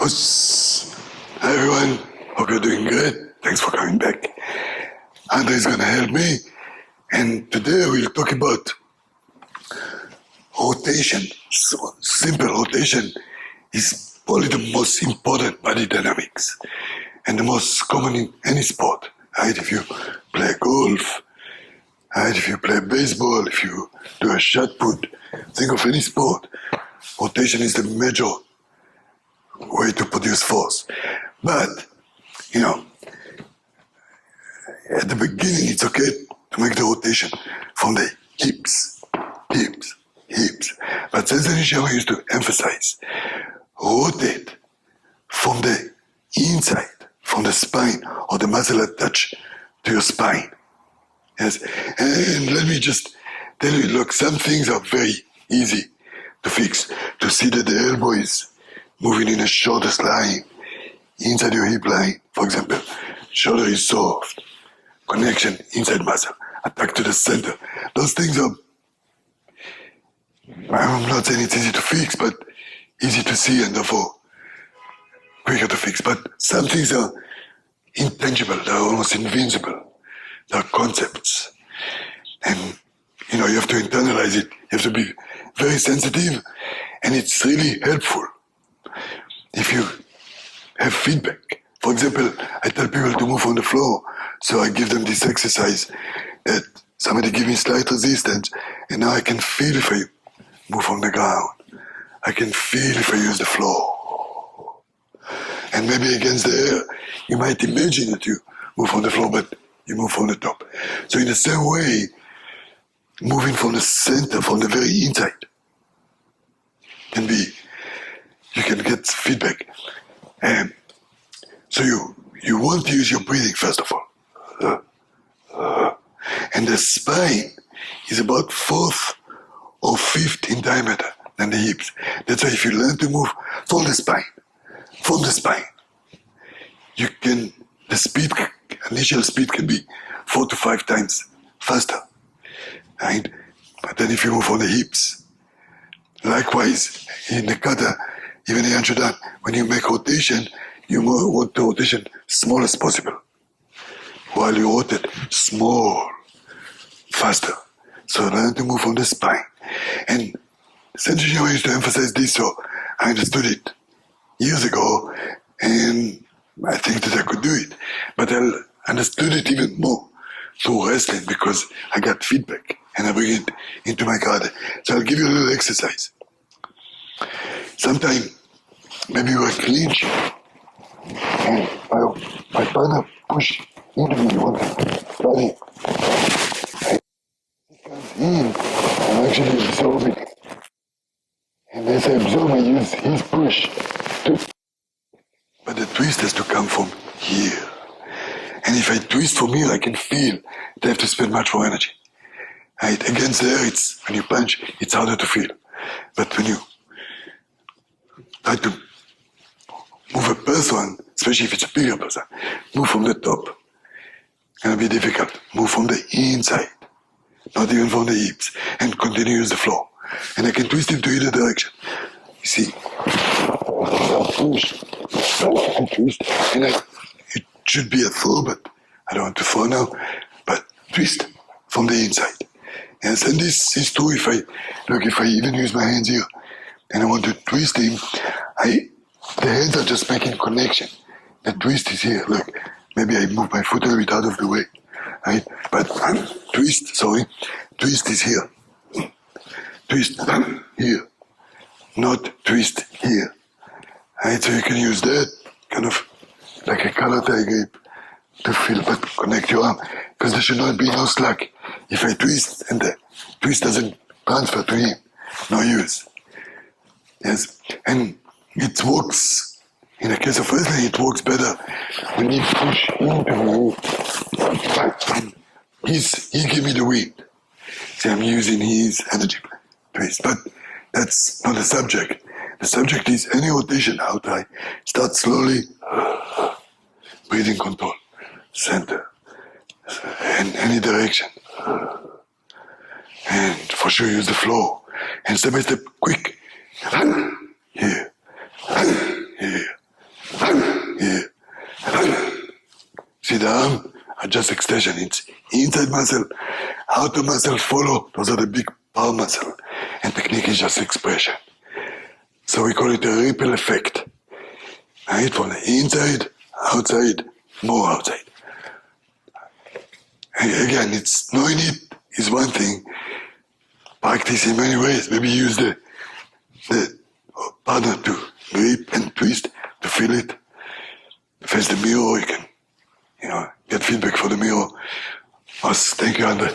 What's Hi everyone, hope you're doing good. Thanks for coming back. Andre is gonna help me, and today we'll talk about rotation. So simple rotation is probably the most important body dynamics and the most common in any sport. Right? If you play golf, right? If you play baseball, if you do a shot put, think of any sport. Rotation is the major way to produce force. But, you know, at the beginning, it's okay to make the rotation from the hips. But Sensei Nishiyama used to emphasize, rotate from the inside, from the spine, or the muscle attached to your spine. Yes, and let me just tell you, look, some things are very easy to fix. To see that the elbow is moving in a shortest line, inside your hip line, for example. Shoulder is soft, connection inside muscle, attack to the center. Those things are, I'm not saying it's easy to fix, but easy to see and therefore quicker to fix. But some things are intangible, they're almost invincible. They're concepts. And, you know, you have to internalize it. You have to be very sensitive, and it's really helpful if you have feedback. For example, I tell people to move on the floor, so I give them this exercise that somebody give me slight resistance, and now I can feel if I move on the ground. I can feel if I use the floor. And maybe against the air, you might imagine that you move on the floor, but you move on the top. So in the same way, moving from the center, from the very inside, can be, you can get feedback. And so you want to use your breathing first of all. And the spine is about fourth or fifth in diameter than the hips. That's why if you learn to move from the spine, you can, the speed, initial speed can be 4 to 5 times faster, right? But then if you move on the hips, likewise, in the kata, even in Anshodan, when you make rotation, you want the rotation small as possible. While you rotate small, faster. So learn to move on the spine. And Sensei Nishiyama used to emphasize this, so I understood it years ago, and I think that I could do it. But I understood it even more through wrestling because I got feedback and I bring it into my karate. So I'll give you a little exercise. Sometime, maybe you are clinching, and my partner push into me one body. It comes in, I'm actually absorbing. And as I absorb, I use his push to. But the twist has to come from here. And if I twist from here, I can feel that I have to spend much more energy. Right? Against the air, it's, when you punch, it's harder to feel. But when you try to move a person, especially if it's a bigger person, move from the top, it's gonna be difficult. Move from the inside, not even from the hips, and continue to use the floor. And I can twist into either direction. You see, I push, I twist, and it should be a throw, but I don't want to throw now, but twist from the inside. Yes, and this is true if I even use my hands here, and I want to twist him, the hands are just making connection. The twist is here, look, maybe I move my foot a little bit out of the way, right? But twist is here. Twist here, not twist here. Right, so you can use that kind of like a karate grip to feel but connect your arm, because there should not be no slack. If I twist and the twist doesn't transfer to him, no use. Yes, and it works. In the case of wrestling, it works better when he push into me and he give me the wind. See, I'm using his energy twist, but that's not the subject. The subject is any rotation out. I start slowly, breathing control, center, in any direction. And for sure use the flow. And step by step, quick. Here, here, the arm are just extension. It's inside muscle, outer muscle follow. Those are the big power muscle. And technique is just expression. So we call it a ripple effect. Right? From the inside, outside, more outside. And again, it's knowing it is one thing. Practice in many ways. Maybe use the partner to grip and twist to feel it. Face the mirror, you can, get feedback for the mirror. Thank you, Andre.